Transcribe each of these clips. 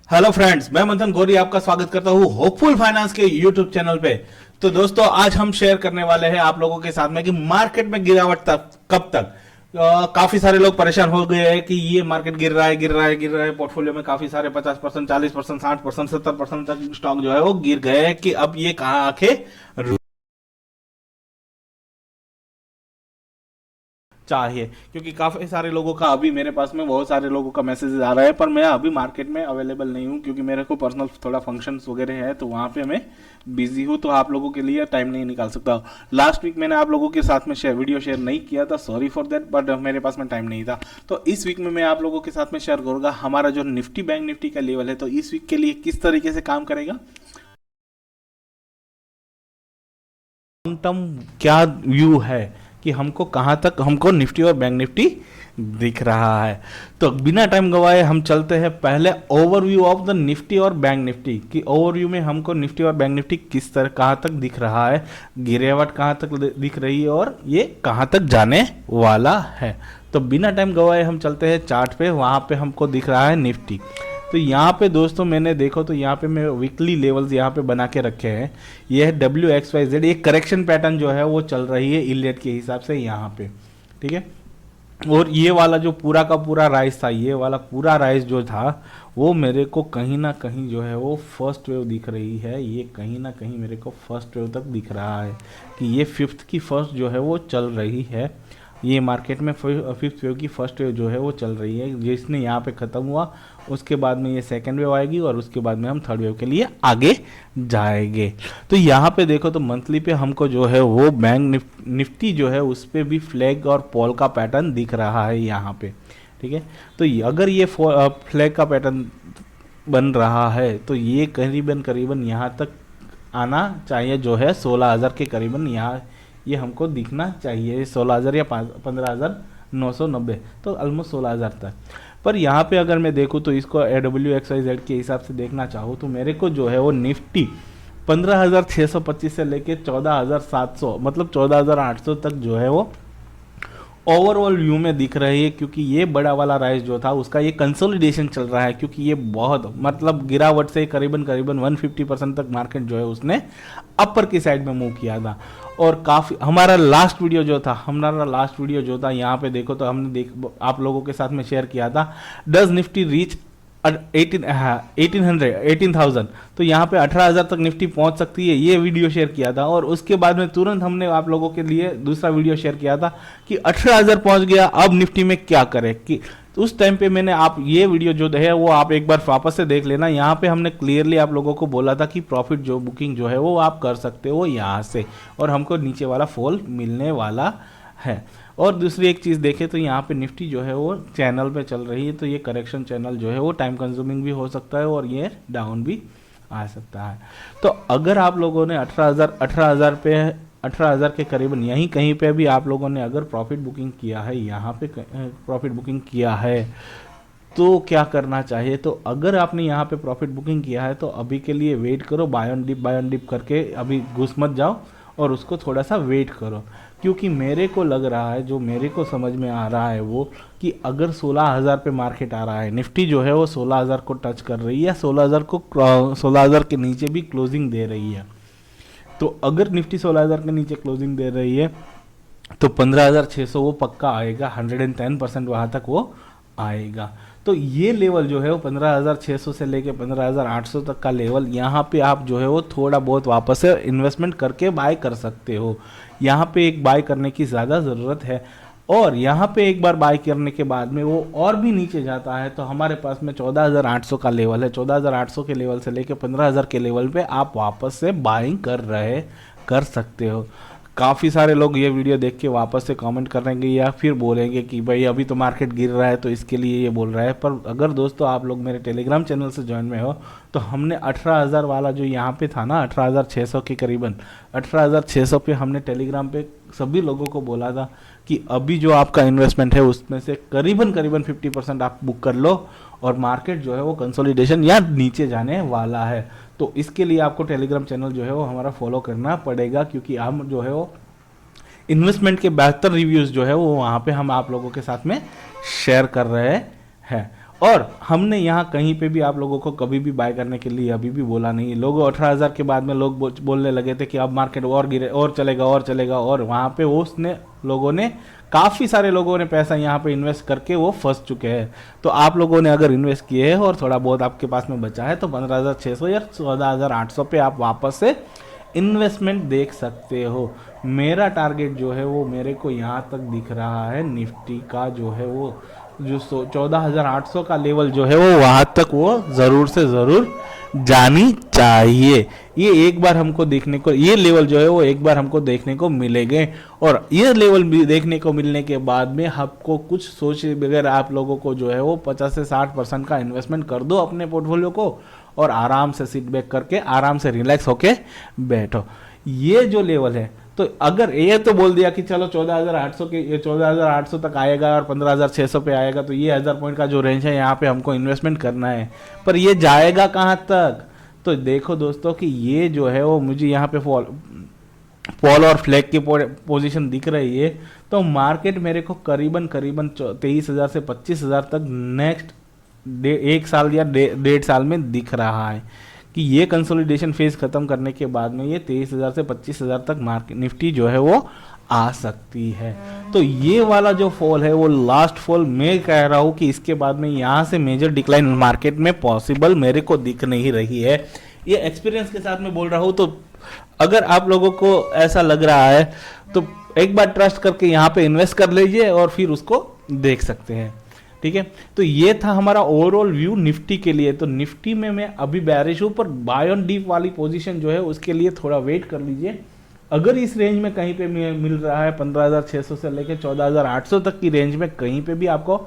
Hello friends, मैं मंथन गौरी आपका स्वागत करता हूँ होपफुल फाइनेंस के यूट्यूब चैनल पे। तो दोस्तों, आज हम शेयर करने वाले हैं आप लोगों के साथ में कि मार्केट में गिरावट तक कब तक। काफी सारे लोग परेशान हो गए हैं कि ये मार्केट गिर रहा है, गिर रहा है, गिर रहा है। पोर्टफोलियो में काफी सारे 50%, 40%, 60%, 70% तक स्टॉक जो है वो गिर गए हैं कि अब ये कहाँ आके चाहिए। क्योंकि काफी सारे लोगों का अभी मेरे पास में बहुत सारे लोगों का मैसेजेस आ रहा है, पर मैं अभी मार्केट में अवेलेबल नहीं हूँ क्योंकि मेरे को पर्सनल थोड़ा फंक्शंस वगैरह है, तो वहाँ पे मैं बिजी हूँ, तो आप लोगों के लिए टाइम नहीं निकाल सकता। लास्ट वीक मैंने आप लोगों के साथ में वीडियो शेयर नहीं किया था, सॉरी फॉर दैट, बट मेरे पास में टाइम नहीं था। तो इस वीक में मैं आप लोगों के साथ में शेयर करूंगा हमारा जो निफ्टी बैंक निफ्टी का लेवल है, तो इस वीक के लिए किस तरीके से काम करेगा, लॉन्ग टर्म क्या व्यू है कि हमको कहाँ तक हमको निफ्टी और बैंक निफ्टी दिख रहा है। तो बिना टाइम गवाए हम चलते हैं पहले ओवरव्यू ऑफ द निफ्टी और बैंक निफ्टी कि ओवरव्यू में हमको निफ्टी और बैंक निफ्टी किस तरह कहाँ तक दिख रहा है, गिरावट कहाँ तक दिख रही है और ये कहाँ तक जाने वाला है। तो बिना टाइम गवाए हम चलते हैं चार्ट पे, वहाँ पे हमको दिख रहा है निफ्टी। तो यहाँ पे दोस्तों मैंने देखो तो यहाँ पे मैं वीकली लेवल्स यहाँ पे बना के रखे हैं। ये है WXYZ, एक करेक्शन पैटर्न जो है वो चल रही है इलियट के हिसाब से यहाँ पे, ठीक है। और ये वाला जो पूरा का पूरा राइज था, ये वाला पूरा राइज जो था वो मेरे को कहीं ना कहीं जो है वो फर्स्ट वेव दिख रही है। ये कहीं ना कहीं मेरे को फर्स्ट वेव तक दिख रहा है कि ये फिफ्थ की फर्स्ट जो है वो चल रही है। ये मार्केट में फिफ्थ वेव की फर्स्ट वेव जो है वो चल रही है, जिसने यहाँ पे ख़त्म हुआ उसके बाद में ये सेकेंड वेव आएगी और उसके बाद में हम थर्ड वेव के लिए आगे जाएंगे। तो यहाँ पे देखो तो मंथली पे हमको जो है वो बैंक निफ्टी जो है उस पर भी फ्लैग और पॉल का पैटर्न दिख रहा है यहाँ पे, ठीक है। तो अगर ये फ्लैग का पैटर्न बन रहा है तो ये करीबन करीबन यहाँ तक आना चाहिए, जो है 16,000 के करीबन यहाँ ये हमको दिखना चाहिए। 16,000 या 15,990, तो ऑलमोस्ट 16,000 तक। पर यहाँ पे अगर मैं देखूँ तो इसको AWXYZ के हिसाब से देखना चाहूँ तो मेरे को जो है वो निफ्टी 15,625 से लेके 14,700 मतलब 14,800 तक जो है वो ओवरऑल व्यू में दिख रही है। क्योंकि ये बड़ा वाला राइज जो था उसका ये कंसोलिडेशन चल रहा है, क्योंकि ये बहुत मतलब गिरावट से करीबन करीबन 150% तक मार्केट जो है उसने अपर की साइड में मूव किया था। और काफ़ी हमारा लास्ट वीडियो जो था यहाँ पे देखो तो हमने आप लोगों के साथ में शेयर किया था, डज निफ्टी रीच 18,000, तो यहाँ पे 18,000 तक निफ्टी पहुंच सकती है, ये वीडियो शेयर किया था। और उसके बाद में तुरंत हमने आप लोगों के लिए दूसरा वीडियो शेयर किया था कि 18,000 पहुंच गया, अब निफ्टी में क्या करें। कि तो उस टाइम पे मैंने आप ये वीडियो जो है वो आप एक बार वापस से देख लेना। यहाँ पे हमने क्लियरली आप लोगों को बोला था कि प्रॉफिट जो बुकिंग जो है वो आप कर सकते हो यहाँ से, और हमको नीचे वाला फॉल मिलने वाला है। और दूसरी एक चीज़ देखें तो यहाँ पे निफ्टी जो है वो चैनल पे चल रही है, तो ये करेक्शन चैनल जो है वो टाइम कंज्यूमिंग भी हो सकता है और ये डाउन भी आ सकता है। तो अगर आप लोगों ने 18,000 के करीबन यहीं कहीं पे भी आप लोगों ने अगर प्रॉफिट बुकिंग किया है, यहाँ पे प्रॉफिट बुकिंग किया है, तो क्या करना चाहिए। तो अगर आपने यहाँ पे प्रॉफिट बुकिंग किया है तो अभी के लिए वेट करो, बाय ऑन डिप करके अभी घुस मत जाओ और उसको थोड़ा सा वेट करो। क्योंकि मेरे को लग रहा है, जो मेरे को समझ में आ रहा है वो कि अगर 16,000 पे मार्केट आ रहा है, निफ्टी जो है वो 16,000 को टच कर रही है, 16,000 के नीचे भी क्लोजिंग दे रही है। तो अगर निफ्टी 16,000 के नीचे क्लोजिंग दे रही है तो 15,600 वो पक्का आएगा, 110% वहाँ तक वो आएगा। तो ये लेवल जो है वो 15,600 से लेके 15,800 तक का लेवल, यहाँ पे आप जो है वो थोड़ा बहुत वापस से इन्वेस्टमेंट करके बाय कर सकते हो। यहाँ पे एक बाय करने की ज़्यादा ज़रूरत है, और यहाँ पे एक बार बाय करने के बाद में वो और भी नीचे जाता है तो हमारे पास में 14,800 का लेवल है। 14,800 के लेवल से लेके 15,000 के लेवल पे आप वापस से बाइंग कर सकते हो। काफ़ी सारे लोग ये वीडियो देख के वापस से कमेंट करेंगे या फिर बोलेंगे कि भाई अभी तो मार्केट गिर रहा है तो इसके लिए ये बोल रहा है। पर अगर दोस्तों आप लोग मेरे टेलीग्राम चैनल से ज्वाइन में हो तो हमने 18,000 वाला जो यहाँ पे था ना, 18,600 के करीबन 18,600 पे हमने टेलीग्राम पे सभी लोगों को बोला था कि अभी जो आपका इन्वेस्टमेंट है उसमें से करीबन करीबन 50% आप बुक कर लो, और मार्केट जो है वो कंसोलिडेशन या नीचे जाने वाला है। तो इसके लिए आपको टेलीग्राम चैनल जो है वो हमारा फॉलो करना पड़ेगा, क्योंकि हम जो है वो इन्वेस्टमेंट के बेहतर रिव्यूज़ जो है वो वहाँ पे हम आप लोगों के साथ में शेयर कर रहे हैं। और हमने यहाँ कहीं पे भी आप लोगों को कभी भी बाय करने के लिए अभी भी बोला नहीं। लोग 18,000 के बाद में लोग बोलने लगे थे कि अब मार्केट और गिरे और चलेगा, और वहाँ पे उसने लोगों ने काफ़ी सारे लोगों ने पैसा यहाँ पे इन्वेस्ट करके वो फंस चुके हैं। तो आप लोगों ने अगर इन्वेस्ट किए हैं और थोड़ा बहुत आपके पास में बचा है तो 15,600 या 14,800 पे आप वापस से इन्वेस्टमेंट देख सकते हो। मेरा टारगेट जो है वो मेरे को यहाँ तक दिख रहा है, निफ्टी का जो है वो जो 14,800 का लेवल जो है वो वहाँ तक वो ज़रूर से ज़रूर जानी चाहिए। ये एक बार हमको देखने को, ये लेवल जो है वो एक बार हमको देखने को मिलेंगे, और ये लेवल भी देखने को मिलने के बाद में आपको कुछ सोचे बगैर आप लोगों को जो है वो 50 से 60% का इन्वेस्टमेंट कर दो अपने पोर्टफोलियो को, और आराम से सिट बैक करके आराम से रिलैक्स होके बैठो। ये जो लेवल है, तो अगर ये तो बोल दिया कि चलो 14,800 के 14,800 तक आएगा और 15,600 पे आएगा, तो ये 1000 पॉइंट का जो रेंज है यहाँ पे हमको इन्वेस्टमेंट करना है, पर ये जाएगा कहाँ तक? तो देखो दोस्तों कि ये जो है वो मुझे यहाँ पे फॉल और फ्लैग की पोजीशन दिख रही है, तो मार्केट मेरे को करीबन 23,000 से 25,000 तक नेक्स्ट एक साल या 1.5 साल में दिख रहा है कि ये कंसोलिडेशन फेज खत्म करने के बाद में ये 23,000 से 25,000 तक मार्केट निफ्टी जो है वो आ सकती है। तो ये वाला जो फॉल है वो लास्ट फॉल, मैं कह रहा हूँ कि इसके बाद में यहाँ से मेजर डिक्लाइन मार्केट में पॉसिबल मेरे को दिख नहीं रही है। ये एक्सपीरियंस के साथ में बोल रहा हूँ, तो अगर आप लोगों को ऐसा लग रहा है तो एक बार ट्रस्ट करके यहाँ पे इन्वेस्ट कर लीजिए और फिर उसको देख सकते हैं। ठीक है, तो ये था हमारा ओवरऑल व्यू निफ्टी के लिए। तो निफ्टी में मैं अभी बैरिश हूँ, पर बाय ऑन डीप वाली पोजीशन जो है उसके लिए थोड़ा वेट कर लीजिए। अगर इस रेंज में कहीं पे मिल रहा है 15,600 से लेकर 14,800 तक की रेंज में कहीं पे भी आपको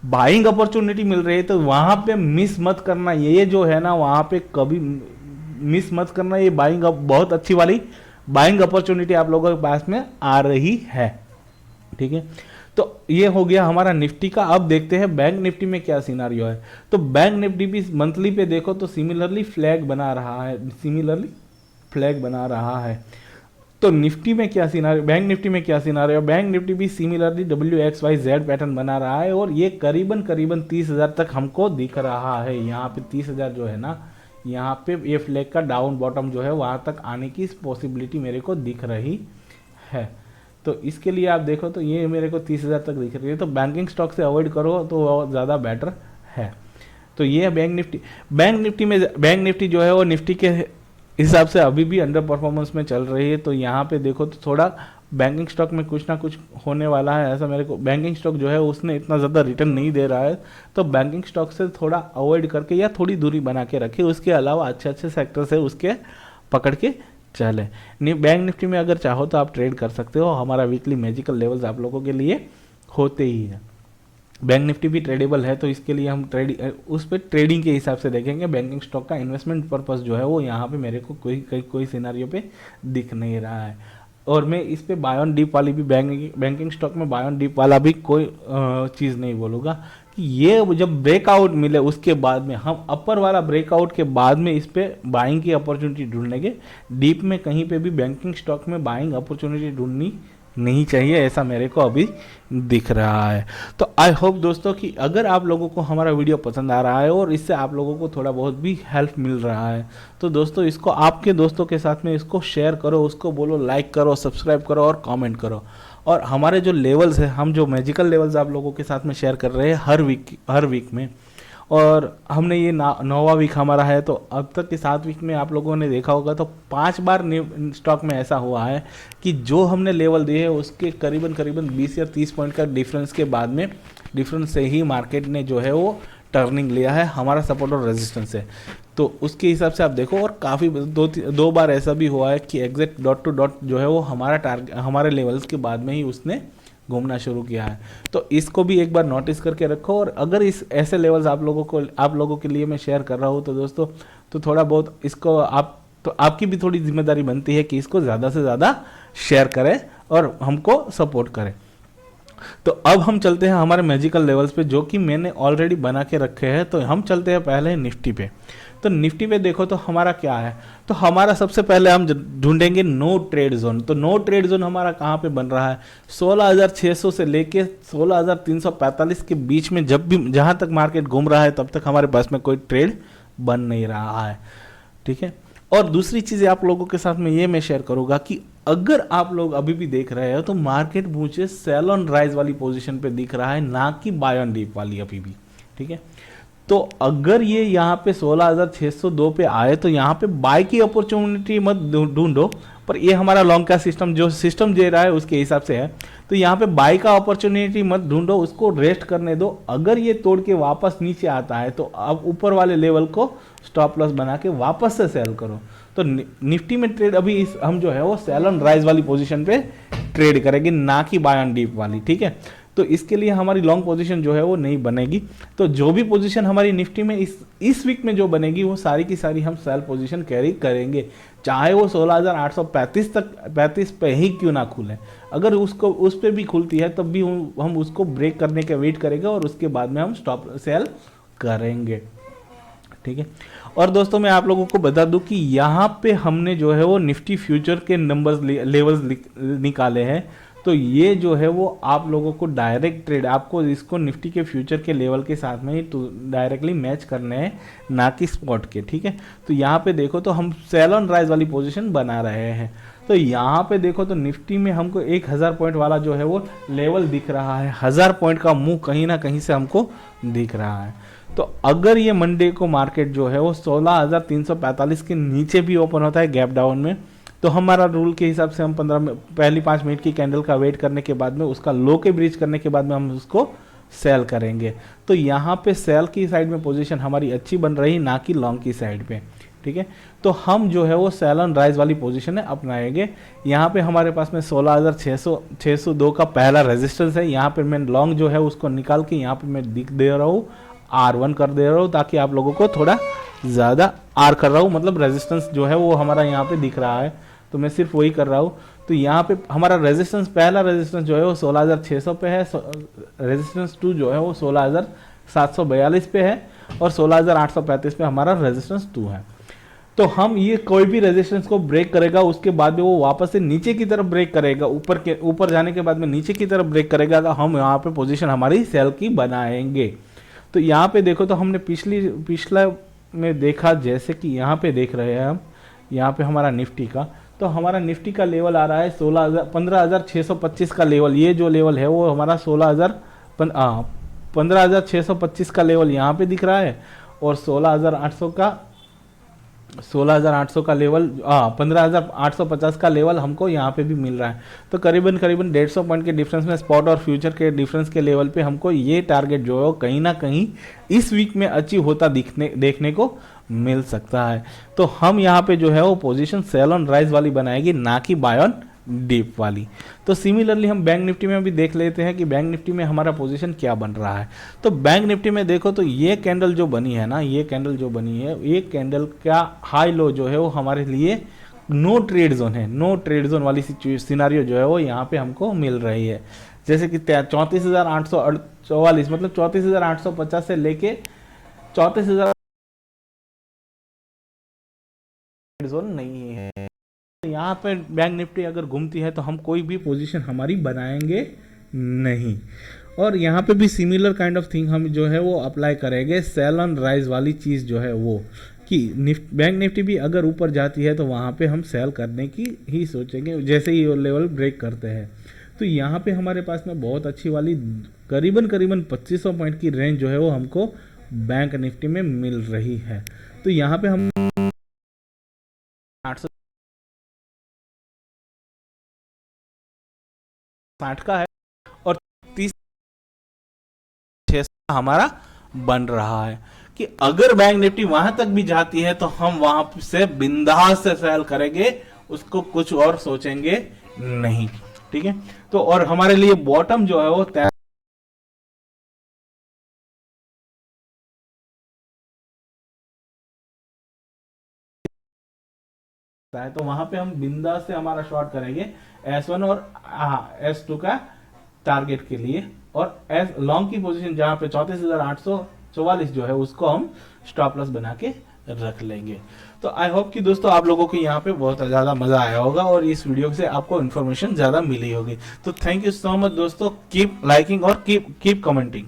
बाइंग अपॉर्चुनिटी मिल रही है, तो वहां पे मिस मत करना। ये जो है ना, वहां पे कभी मिस मत करना। ये बाइंग बहुत अच्छी वाली बाइंग अपॉर्चुनिटी आप लोगों के पास में आ रही है। ठीक है, तो ये हो गया हमारा निफ्टी का। अब देखते हैं बैंक निफ्टी में क्या सिनारियो है। तो बैंक निफ्टी भी मंथली पे देखो तो सिमिलरली फ्लैग बना रहा है, तो निफ्टी में क्या सिनारियो, बैंक निफ्टी में क्या सिनारियो, बैंक निफ्टी भी सिमिलरली WXYZ पैटर्न बना रहा है, और ये करीबन 30,000 तक हमको दिख रहा है। यहाँ पे 30,000 जो है ना, यहाँ पे ये फ्लैग का डाउन बॉटम जो है वहाँ तक आने की पॉसिबिलिटी मेरे को दिख रही है। तो इसके लिए आप देखो तो ये मेरे को 30,000 तक दिख रही है, तो बैंकिंग स्टॉक से अवॉइड करो तो वो ज़्यादा बेटर है। तो ये है बैंक निफ्टी जो है वो निफ्टी के हिसाब से अभी भी अंडर परफॉर्मेंस में चल रही है। तो यहाँ पे देखो तो थोड़ा बैंकिंग स्टॉक में कुछ ना कुछ होने वाला है, ऐसा मेरे को। बैंकिंग स्टॉक जो है उसने इतना ज़्यादा रिटर्न नहीं दे रहा है, तो बैंकिंग स्टॉक से थोड़ा अवॉइड करके या थोड़ी दूरी बना के रखे। उसके अलावा अच्छे सेक्टर्स है उसके पकड़ के चले। बैंक निफ्टी में अगर चाहो तो आप ट्रेड कर सकते हो। हमारा वीकली मैजिकल लेवल्स आप लोगों के लिए होते ही है। बैंक निफ्टी भी ट्रेडेबल है, तो इसके लिए हम उस पर ट्रेडिंग के हिसाब से देखेंगे। बैंकिंग स्टॉक का इन्वेस्टमेंट पर्पस जो है वो यहाँ पे मेरे को कोई सिनारियो पे दिख नहीं रहा है। और मैं इस पे बाय ऑन डीप वाली भी बैंकिंग स्टॉक में बाय ऑन डीप वाला भी कोई चीज़ नहीं बोलूँगा कि ये जब ब्रेकआउट मिले उसके बाद में हम अपर वाला ब्रेकआउट के बाद में इस पे बाइंग की अपॉर्चुनिटी ढूंढेंगे। डीप में कहीं पे भी बैंकिंग स्टॉक में बाइंग अपॉर्चुनिटी ढूंढनी नहीं चाहिए, ऐसा मेरे को अभी दिख रहा है। तो आई होप दोस्तों कि अगर आप लोगों को हमारा वीडियो पसंद आ रहा है और इससे आप लोगों को थोड़ा बहुत भी हेल्प मिल रहा है, तो दोस्तों इसको आपके दोस्तों के साथ में इसको शेयर करो, उसको बोलो लाइक करो, सब्सक्राइब करो और कमेंट करो। और हमारे जो लेवल्स है, हम जो मैजिकल लेवल्स आप लोगों के साथ में शेयर कर रहे हैं हर वीक में, और हमने ये 9वां वीक हमारा है, तो अब तक के 7 वीक में आप लोगों ने देखा होगा तो 5 बार स्टॉक में ऐसा हुआ है कि जो हमने लेवल दिए है उसके करीबन 20 या 30 पॉइंट का डिफरेंस के बाद में डिफरेंस से ही मार्केट ने जो है वो टर्निंग लिया है हमारा सपोर्ट और रेजिस्टेंस है। तो उसके हिसाब से आप देखो, और काफ़ी 2 बार ऐसा भी हुआ है कि एग्जैक्ट डॉट टू डॉट जो है वो हमारे लेवल्स के बाद में ही उसने घूमना शुरू किया है। तो इसको भी एक बार नोटिस करके रखो। और अगर इस ऐसे लेवल्स आप लोगों के लिए मैं शेयर कर रहा हूँ तो दोस्तों, तो थोड़ा बहुत इसको आपकी भी थोड़ी जिम्मेदारी बनती है कि इसको ज़्यादा से ज़्यादा शेयर करें और हमको सपोर्ट करें। तो अब हम चलते हैं हमारे मैजिकल लेवल्स पे, जो कि मैंने ऑलरेडी बना के रखे हैं। तो हम चलते हैं पहले निफ्टी पे। तो निफ्टी पे देखो तो हमारा क्या है, तो हमारा सबसे पहले हम ढूंढेंगे नो ट्रेड जोन। तो नो ट्रेड जोन हमारा कहाँ पे बन रहा है, 16,600 से लेके 16,345 के बीच में। जब भी जहाँ तक मार्केट घूम रहा है तब तक हमारे पास में कोई ट्रेड बन नहीं रहा है, ठीक है। और दूसरी चीज़ आप लोगों के साथ में ये मैं शेयर करूंगा कि अगर आप लोग अभी भी देख रहे हो तो मार्केट मुझे सेल ऑन राइज वाली पोजीशन पे दिख रहा है, ना कि बाय ऑन डीप वाली अभी भी, ठीक है। तो अगर ये यहाँ पे 16,602 पे आए तो यहाँ पे बाय की अपॉर्चुनिटी मत ढूंढो, पर ये हमारा लॉन्ग का सिस्टम जो सिस्टम दे रहा है उसके हिसाब से है। तो यहाँ पे बाय का अपॉर्चुनिटी मत ढूंढो, उसको रेस्ट करने दो। अगर ये तोड़ के वापस नीचे आता है तो अब ऊपर वाले लेवल को स्टॉप लॉस बना के वापस से सेल करो। तो निफ्टी में ट्रेड अभी हम जो है वो सेल ऑन राइज वाली पोजीशन पे ट्रेड करेंगे, ना कि बाय ऑन डीप वाली, ठीक है। तो इसके लिए हमारी लॉन्ग पोजीशन जो है वो नहीं बनेगी। तो जो भी पोजीशन हमारी निफ्टी में इस वीक में जो बनेगी वो सारी की सारी हम सेल पोजीशन कैरी करेंगे, चाहे वो 16,835 तक 35 पे ही क्यों ना खुले। अगर उसको उस पे भी खुलती है तब भी हम उसको ब्रेक करने के वेट करेंगे और उसके बाद में हम स्टॉप सेल करेंगे, ठीक है। और दोस्तों मैं आप लोगों को बता दूं कि यहाँ पे हमने जो है वो निफ्टी फ्यूचर के नंबर्स लेवल्स निकाले हैं। तो ये जो है वो आप लोगों को डायरेक्ट ट्रेड, आपको इसको निफ्टी के फ्यूचर के लेवल के साथ में ही डायरेक्टली मैच करने हैं, ना कि स्पॉट के, ठीक है। तो यहाँ पे देखो तो हम सेल ऑन राइज वाली पोजीशन बना रहे हैं। तो यहाँ पे देखो तो निफ्टी में हमको 1,000 पॉइंट वाला जो है वो लेवल दिख रहा है, 1,000 पॉइंट का मुंह कहीं ना कहीं से हमको दिख रहा है। तो अगर ये मंडे को मार्केट जो है वो 16,345 के नीचे भी ओपन होता है गैप डाउन में, तो हमारा रूल के हिसाब से हम पहली 5 मिनट की कैंडल का वेट करने के बाद में उसका लो के ब्रीच करने के बाद में हम उसको सेल करेंगे। तो यहाँ पे सेल की साइड में पोजीशन हमारी अच्छी बन रही, ना कि लॉन्ग की साइड पे, ठीक है। तो हम जो है वो सेल ऑन राइज वाली पोजीशन है अपनाएंगे। यहाँ पे हमारे पास में 16,602 का पहला रेजिस्टेंस है। यहाँ पे मैं लॉन्ग जो है उसको निकाल के यहाँ पे मैं दिख दे रहा हूँ, R1 कर दे रहा हूँ, ताकि आप लोगों को थोड़ा ज़्यादा R कर रहा हूँ, मतलब रेजिस्टेंस जो है वो हमारा यहाँ पे दिख रहा है, तो मैं सिर्फ वही कर रहा हूँ। तो यहाँ पे हमारा रेजिस्टेंस, पहला रेजिस्टेंस जो है वो 16,600 पे है, रेजिस्टेंस 2 जो है वो 16,742 पे है, और 16,835 पे हमारा रेजिस्टेंस 2 है। तो हम ये कोई भी रेजिस्टेंस को ब्रेक करेगा उसके बाद में वो वापस से नीचे की तरफ ब्रेक करेगा, ऊपर जाने के बाद में नीचे की तरफ ब्रेक करेगा, तो हम यहाँ पे पोजीशन हमारी सेल की बनाएंगे। तो यहाँ पे देखो तो हमने पिछला में देखा, जैसे कि यहाँ पे देख रहे हैं हम, यहाँ पे हमारा निफ्टी का, तो हमारा निफ्टी का लेवल आ रहा है 15,625 का लेवल। ये जो लेवल है वो हमारा 15,625 का लेवल यहाँ पे दिख रहा है, और 16,800 का लेवल 15,850 का लेवल हमको यहाँ पे भी मिल रहा है। तो करीबन 150 पॉइंट के डिफरेंस में स्पॉट और फ्यूचर के डिफरेंस के लेवल पे हमको ये टारगेट जो है कहीं ना कहीं इस वीक में अचीव होता देखने को मिल सकता है। तो हम यहाँ पे जो है वो पोजीशन सेल ऑन राइज वाली बनाएगी, ना कि बाय ऑन डीप वाली। तो सिमिलरली हम बैंक निफ्टी में भी देख लेते हैं कि बैंक निफ्टी में हमारा पोजीशन क्या बन रहा है। तो बैंक निफ्टी में देखो तो ये कैंडल जो बनी है ना, ये कैंडल जो बनी है, ये कैंडल का हाई लो जो है वो हमारे लिए नो ट्रेड जोन है। नो ट्रेड जोन वाली सिनारियो जो है वो यहाँ पे हमको मिल रही है, जैसे कि 34,844, मतलब 34,850 से लेके 34,000 जोन नहीं है। यहाँ पे बैंक निफ्टी अगर घूमती है तो हम कोई भी पोजीशन हमारी बनाएंगे नहीं। और यहाँ पे भी सिमिलर काइंड ऑफ थिंग हम जो है वो अप्लाई करेंगे, सेल ऑन राइज वाली चीज़ जो है वो, कि बैंक निफ्टी भी अगर ऊपर जाती है तो वहाँ पे हम सेल करने की ही सोचेंगे जैसे ही वो लेवल ब्रेक करते हैं। तो यहाँ पे हमारे पास में बहुत अच्छी वाली करीबन 2500 पॉइंट की रेंज जो है वो हमको बैंक निफ्टी में मिल रही है। तो यहाँ पे हम 860 का है, और 30 हमारा बन रहा है कि अगर बैंक निफ्टी वहां तक भी जाती है तो हम वहां से बिंदास से सेल करेंगे, उसको कुछ और सोचेंगे नहीं, ठीक है। तो और हमारे लिए बॉटम जो है वो है, तो वहां पे हम बिंदास से हमारा शॉर्ट करेंगे S1 और S2 का टारगेट के लिए, और एज लॉन्ग की पोजीशन जहां पे 34,844 जो है उसको हम स्टॉप लॉस बना के रख लेंगे। तो आई होप कि दोस्तों आप लोगों को यहाँ पे बहुत ज़्यादा मज़ा आया होगा और इस वीडियो से आपको इन्फॉर्मेशन ज़्यादा मिली होगी। तो थैंक यू सो मच दोस्तों, कीप लाइकिंग और कीप कमेंटिंग।